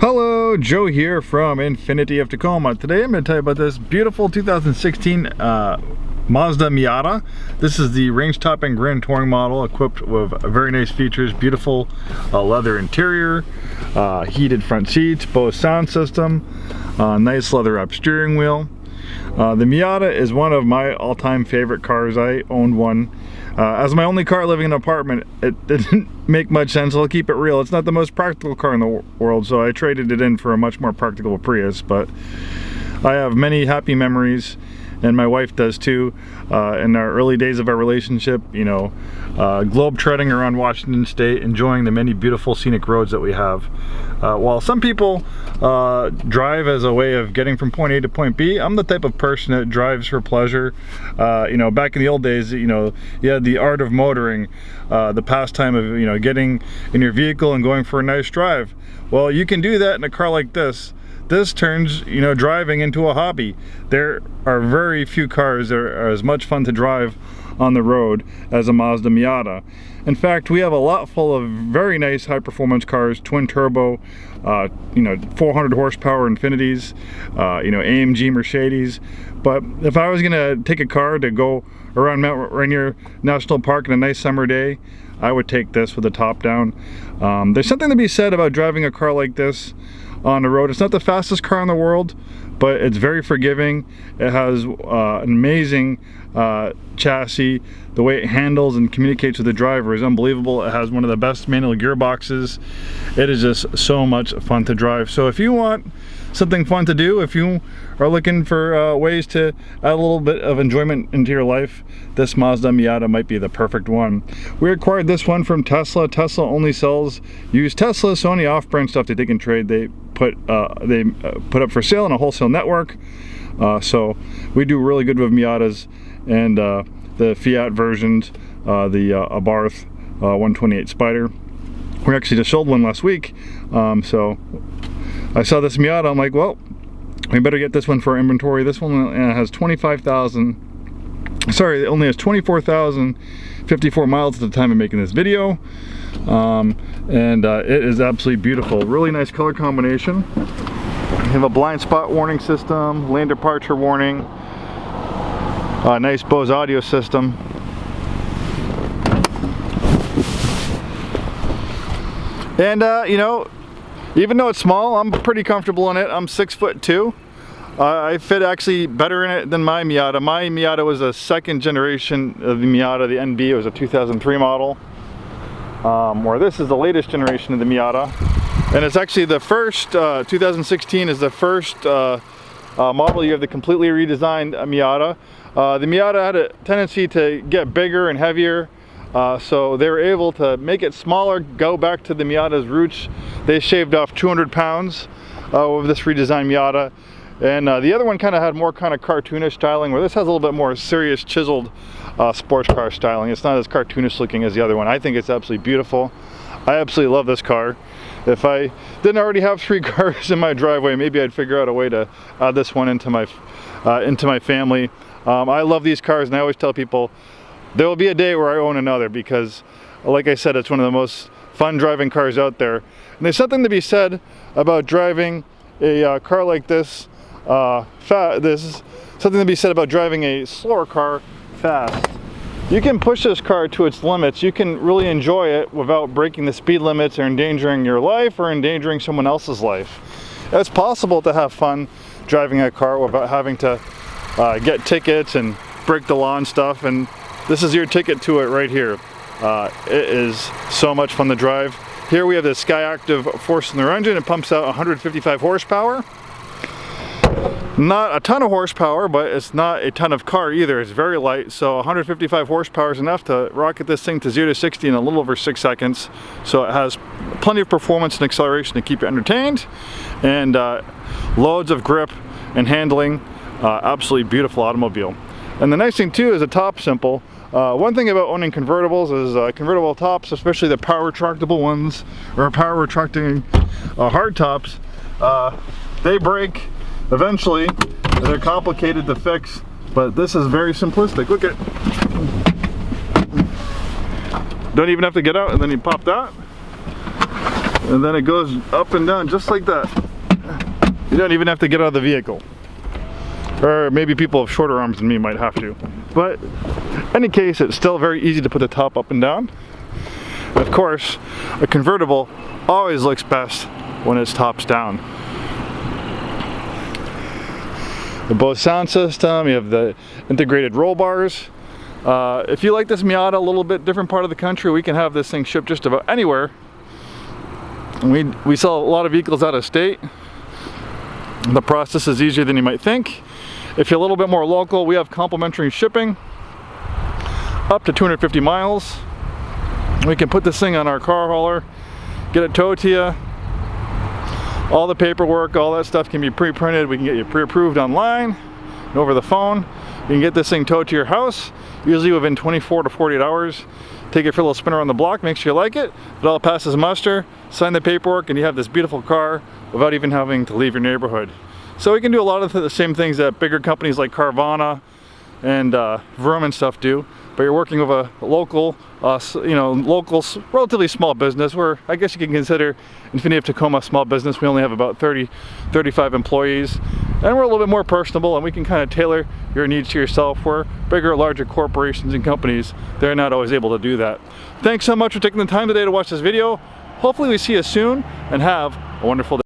Hello, Joe here from Infiniti of Tacoma. Today I'm going to tell you about this beautiful 2016 Mazda Miata. This is the range top and grand touring model equipped with very nice features, beautiful leather interior, heated front seats, Bose sound system, nice leather wrapped steering wheel. The Miata is one of my all-time favorite cars. I owned one. As my only car living in an apartment, it didn't make much sense. I'll keep it real. It's not the most practical car in the world, so I traded it in for a much more practical Prius, but I have many happy memories, and my wife does too. In our early days of our relationship, you know, globe-trotting around Washington State, enjoying the many beautiful scenic roads that we have. While some people drive as a way of getting from point A to point B, I'm the type of person that drives for pleasure. You know, back in the old days, you know, you had the art of motoring, the pastime of, you know, getting in your vehicle and going for a nice drive. Well, you can do that in a car like this. This turns, you know, driving into a hobby. There are very few cars that are as much fun to drive on the road as a Mazda Miata. In fact, we have a lot full of very nice high performance cars, twin turbo, you know, 400 horsepower Infinitis, you know, AMG Mercedes. But if I was gonna take a car to go around Mount Rainier National Park on a nice summer day, I would take this with the top down. There's something to be said about driving a car like this on the road. It's not the fastest car in the world, but it's very forgiving. It has an amazing chassis. The way it handles and communicates with the driver is unbelievable. It has one of the best manual gearboxes. It is just so much fun to drive. So if you want something fun to do, if you are looking for ways to add a little bit of enjoyment into your life, this Mazda Miata might be the perfect one. We acquired this one from Tesla. Tesla only sells used Tesla, so any off-brand stuff that they can trade, they put up for sale in a wholesale network. So we do really good with Miatas and the Fiat versions, the Abarth 128 Spider. We actually just sold one last week, so I saw this Miata, I'm like, well, we better get this one for our inventory. This one has 25,000, sorry, it only has 24,054 miles at the time of making this video. It is absolutely beautiful. Really nice color combination. We have a blind spot warning system, lane departure warning, nice Bose audio system. And you know, even though it's small, I'm pretty comfortable in it. I'm 6'2". I fit actually better in it than my Miata. My Miata was a second generation of the Miata, the NB. It was a 2003 model. Where this is the latest generation of the Miata. And it's actually the first, 2016 is the first model year of the completely redesigned Miata. The Miata had a tendency to get bigger and heavier. So they were able to make it smaller, go back to the Miata's roots. They shaved off 200 pounds with this redesigned Miata. And the other one kind of had more kind of cartoonish styling, where this has a little bit more serious, chiseled sports car styling. It's not as cartoonish looking as the other one. I think it's absolutely beautiful. I absolutely love this car. If I didn't already have 3 cars in my driveway, maybe I'd figure out a way to add this one into my family. I love these cars, and I always tell people there will be a day where I own another, because like I said, it's one of the most fun driving cars out there. And there's something to be said about driving a car like this. There's something to be said about driving a slower car fast. You can push this car to its limits. You can really enjoy it without breaking the speed limits or endangering your life or endangering someone else's life. It's possible to have fun driving a car without having to get tickets and break the law and stuff, and this is your ticket to it right here. It is so much fun to drive. Here we have the Skyactiv four-cylinder engine. It pumps out 155 horsepower. Not a ton of horsepower, but it's not a ton of car either. It's very light, so 155 horsepower is enough to rocket this thing to 0 to 60 in a little over 6 seconds. So it has plenty of performance and acceleration to keep you entertained, and loads of grip and handling. Absolutely beautiful automobile. And the nice thing too is the top's simple. One thing about owning convertibles is convertible tops, especially the power retractable ones, or power retracting hard tops, they break eventually. They're complicated to fix, but this is very simplistic. Look at, don't even have to get out, and then you pop that, and then it goes up and down just like that. You don't even have to get out of the vehicle. Or maybe people with shorter arms than me might have to. But in any case, it's still very easy to put the top up and down. And of course, a convertible always looks best when it's tops down. The Bose sound system, you have the integrated roll bars. If you like this Miata, a little bit different part of the country, we can have this thing shipped just about anywhere. And we sell a lot of vehicles out of state. The process is easier than you might think. If you're a little bit more local, we have complimentary shipping up to 250 miles. We can put this thing on our car hauler, get it towed to you. All the paperwork, all that stuff can be pre-printed. We can get you pre-approved online and over the phone. You can get this thing towed to your house, usually within 24 to 48 hours. Take it for a little spin around the block, make sure you like it. It all passes muster, sign the paperwork, and you have this beautiful car without even having to leave your neighborhood. So we can do a lot of the same things that bigger companies like Carvana and Vroom and stuff do, but you're working with a local, local, relatively small business, where I guess you can consider Infiniti of Tacoma a small business. We only have about 35 employees, and we're a little bit more personable, and we can kind of tailor your needs to yourself, where bigger, larger corporations and companies, they're not always able to do that. Thanks so much for taking the time today to watch this video. Hopefully we see you soon, and have a wonderful day.